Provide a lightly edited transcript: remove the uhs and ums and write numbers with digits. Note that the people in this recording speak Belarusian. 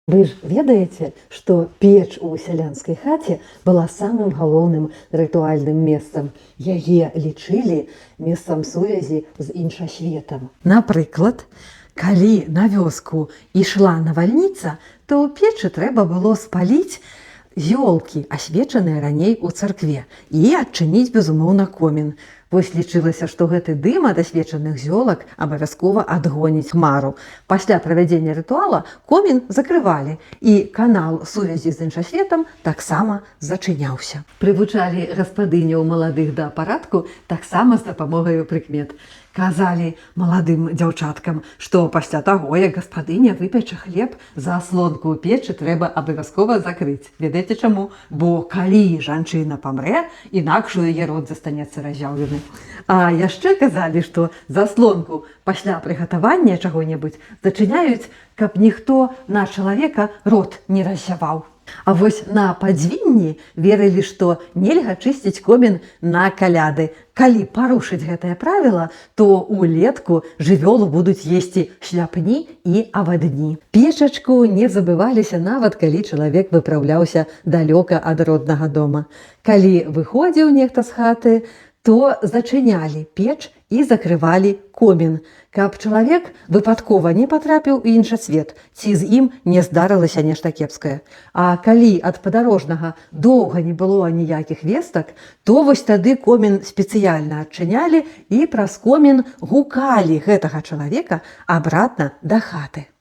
Вы ж ведаеце, што печ у сялянскай хаце была самым галоўным рытуальным месцам. Яе лічылі месцам сувязі з іншасветам. Напрыклад, калі на вёску ішла навальніца, то ў печы трэба было спаліць ёлкі, асвечаныя раней у царкве, і адчыніць, безумоўна, комін. Вось лічылася, што гэты дым ад асвечаных зёлак абавязкова адгоніць хмару. Пасля правядзення рытуала комін закрывалі, і канал сувязі з іншасветам таксама зачыняўся. Прывучалі гаспадыняў маладых да парадку таксама з дапамогаю прыкмет. Казалі маладым дзяўчаткам, што пасля таго, як гаспадыня выпяча хлеб, заслонку ў печы трэба абавязкова закрыць. Ведаеце чаму? Бо калі жанчына памрэ, інакш у яе род застанецца разяўлены. А яшчэ казалі, што заслонку пасля прыгатавання чаго-небудзь зачыняюць, каб ніхто на чалавека рот не раззяваў. А вось на падзвінні верылі, што нельга чысціць комін на каляды. Калі парушыць гэтае правіла, то ўлетку жывёлу будуць есці шляпні і авадні. Печачку не забываліся нават, калі чалавек выпраўляўся далёка ад роднага дома. Калі выходзіў нехта з хаты, то зачынялі печ і закрывалі комін, каб чалавек выпадкова не патрапіў у іншасвет, ці з ім не здарылася нешта кепскае. А калі ад падарожнага доўга не было ніякіх вестак, то вось тады комін спецыяльна адчынялі і праз комін гукалі гэтага чалавека абратна да хаты.